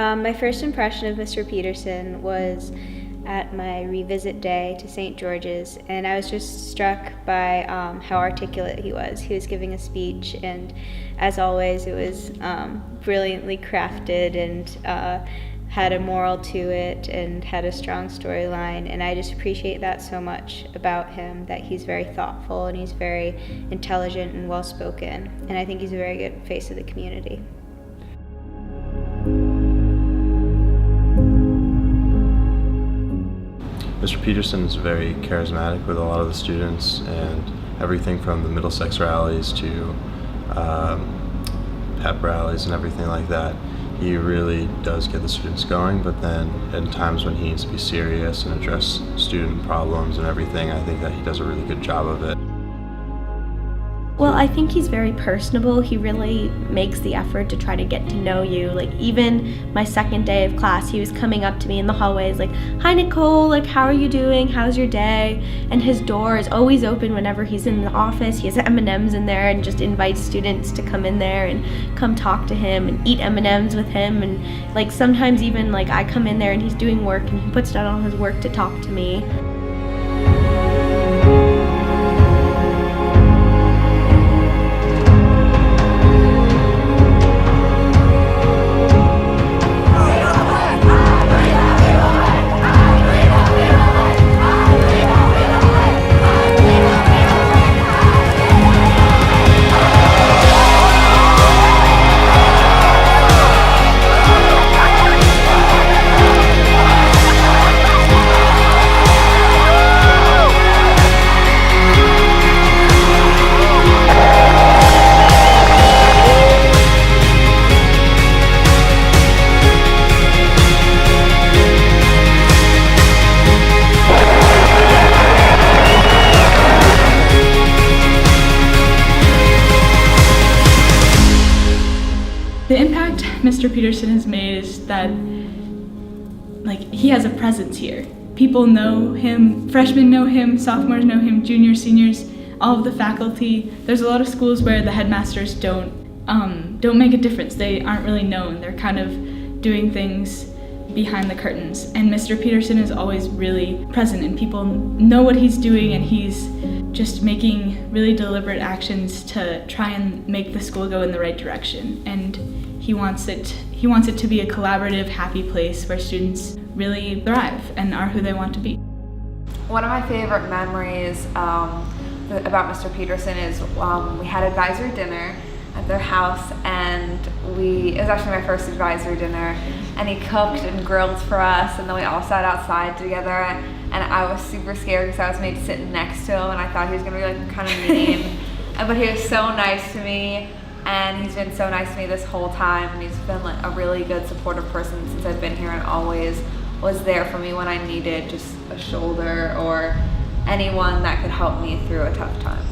My first impression of Mr. Peterson was at my revisit day to St. George's, and I was just struck by how articulate he was. He was giving a speech, and as always, it was brilliantly crafted and had a moral to it and had a strong storyline, and I just appreciate that so much about him, that he's very thoughtful and he's very intelligent and well-spoken, and I think he's a very good face of the community. Mr. Peterson is very charismatic with a lot of the students, and everything from the Middlesex rallies to pep rallies and everything like that. He really does get the students going, but then in times when he needs to be serious and address student problems and everything, I think that he does a really good job of it. Well, I think he's very personable. He really makes the effort to try to get to know you. Like, even my second day of class, he was coming up to me in the hallways like, "Hi Nicole, like, how are you doing? How's your day?" And his door is always open whenever he's in the office. He has M&Ms in there and just invites students to come in there and come talk to him and eat M&Ms with him. And like, sometimes even like I come in there and he's doing work and he puts down all his work to talk to me. The impact Mr. Peterson has made is that, like, he has a presence here. People know him, freshmen know him, sophomores know him, juniors, seniors, all of the faculty. There's a lot of schools where the headmasters don't make a difference. They aren't really known. They're kind of doing things behind the curtains. And Mr. Peterson is always really present, and people know what he's doing, and he's just making really deliberate actions to try and make the school go in the right direction. And he wants it to be a collaborative, happy place where students really thrive and are who they want to be. One of my favorite memories about Mr. Peterson is we had advisory dinner at their house, and it was actually my first advisory dinner, and he cooked and grilled for us, and then we all sat outside together, and I was super scared because I was made to sit next to him, and I thought he was gonna be like kind of mean, but he was so nice to me, and he's been so nice to me this whole time, and he's been like a really good supportive person since I've been here, and always was there for me when I needed just a shoulder or anyone that could help me through a tough time.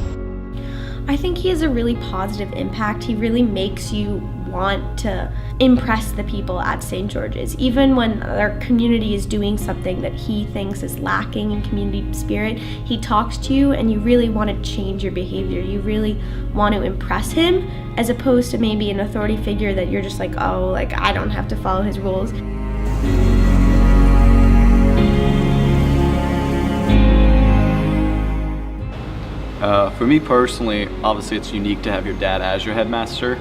I think he has a really positive impact. He really makes you want to impress the people at St. George's. Even when our community is doing something that he thinks is lacking in community spirit, he talks to you and you really want to change your behavior. You really want to impress him, as opposed to maybe an authority figure that you're just like, oh, like I don't have to follow his rules. For me personally, obviously it's unique to have your dad as your headmaster.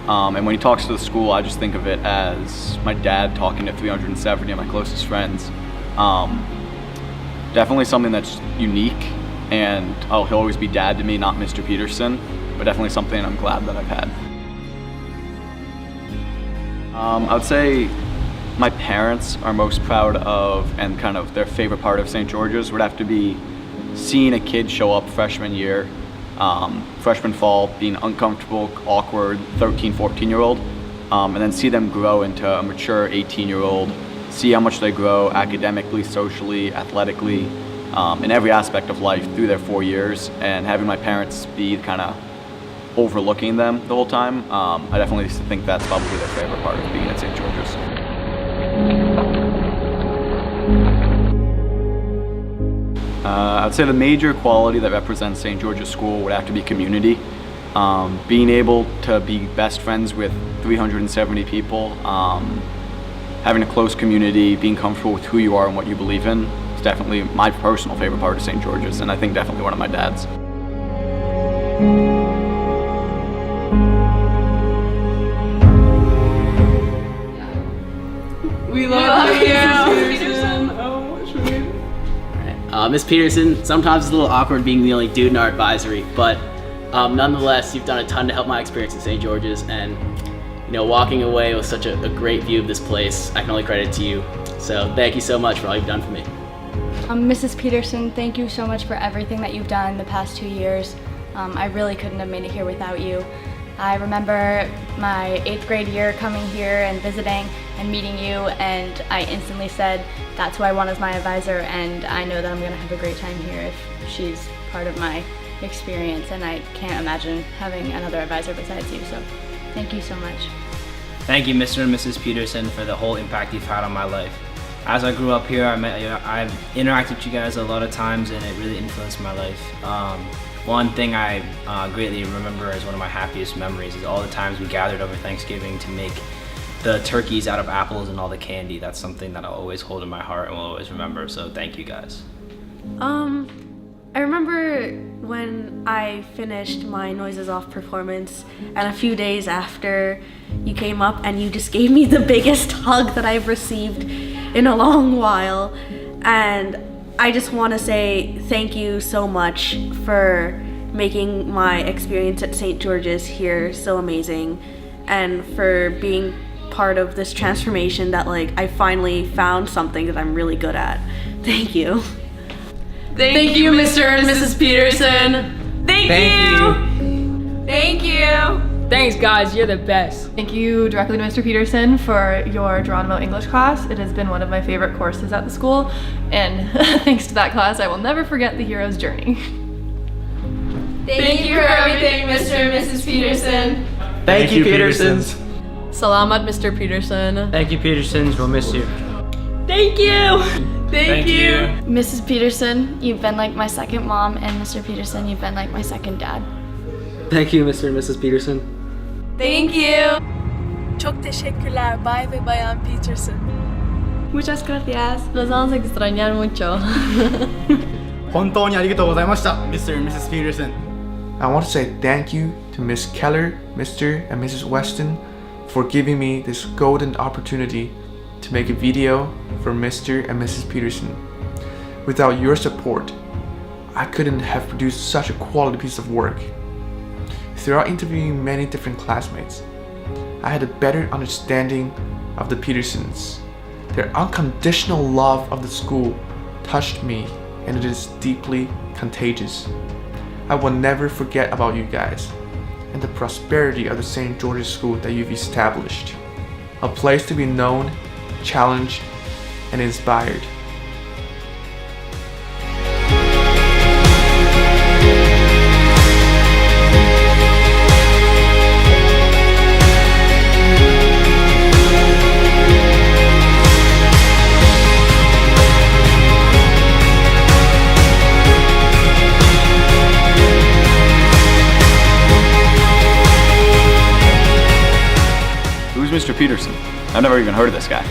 And when he talks to the school, I just think of it as my dad talking to 370 of my closest friends. Definitely something that's unique, and he'll always be dad to me, not Mr. Peterson, but definitely something I'm glad that I've had. I would say my parents are most proud of, and kind of their favorite part of St. George's would have to be seeing a kid show up freshman year, freshman fall, being uncomfortable, awkward 13, 14-year-old, and then see them grow into a mature 18-year-old, see how much they grow academically, socially, athletically, in every aspect of life through their 4 years, and having my parents be kind of overlooking them the whole time. I definitely think that's probably their favorite part of being at St. George's. I'd say the major quality that represents St. George's School would have to be community. Being able to be best friends with 370 people, having a close community, being comfortable with who you are and what you believe in is definitely my personal favorite part of St. George's, and I think definitely one of my dad's. We love you, Miss Peterson. Oh, sweet. Miss Peterson, sometimes it's a little awkward being the only dude in our advisory, but nonetheless, you've done a ton to help my experience in St. George's, and walking away with such a great view of this place, I can only credit it to you. So thank you so much for all you've done for me. Mrs. Peterson, thank you so much for everything that you've done the past 2 years. I really couldn't have made it here without you. I remember my 8th grade year coming here and visiting and meeting you, and I instantly said, that's who I want as my advisor, and I know that I'm gonna have a great time here if she's part of my experience, and I can't imagine having another advisor besides you, so thank you so much. Thank you, Mr. and Mrs. Peterson, for the whole impact you've had on my life. As I grew up here, I've interacted with you guys a lot of times, and it really influenced my life. One thing I greatly remember as one of my happiest memories is all the times we gathered over Thanksgiving to make the turkeys out of apples and all the candy. That's something that I'll always hold in my heart and will always remember, so thank you guys. I remember when I finished my Noises Off performance, and a few days after, you came up and you just gave me the biggest hug that I've received in a long while, and I just want to say thank you so much for making my experience at St. George's here so amazing, and for being part of this transformation that I finally found something that I'm really good at. Thank you. Thank you, Mr. and Mrs. Peterson. Thank you. Thank you. Thanks, guys. You're the best. Thank you directly to Mr. Peterson for your Geronimo English class. It has been one of my favorite courses at the school, and thanks to that class, I will never forget the hero's journey. Thank you for everything, Mr. and Mrs. Peterson. Thank you, Petersons. Salamat, Mr. Peterson. Thank you, Petersons. We'll miss you. Thank you. Thank you. Mrs. Peterson, you've been like my second mom, and Mr. Peterson, you've been like my second dad. Thank you, Mr. and Mrs. Peterson. Thank you. Çok teşekkürler Bay ve Bayan Peterson. Muchas gracias. Los vamos a extrañar mucho. 本当にありがとうございました Mr. and Mrs. Peterson. I want to say thank you to Miss Keller, Mr. and Mrs. Weston for giving me this golden opportunity to make a video for Mr. and Mrs. Peterson. Without your support, I couldn't have produced such a quality piece of work. Throughout interviewing many different classmates, I had a better understanding of the Petersons. Their unconditional love of the school touched me, and it is deeply contagious. I will never forget about you guys and the prosperity of the St. George's School that you've established. A place to be known, challenged, and inspired. Who's Mr. Peterson? I've never even heard of this guy.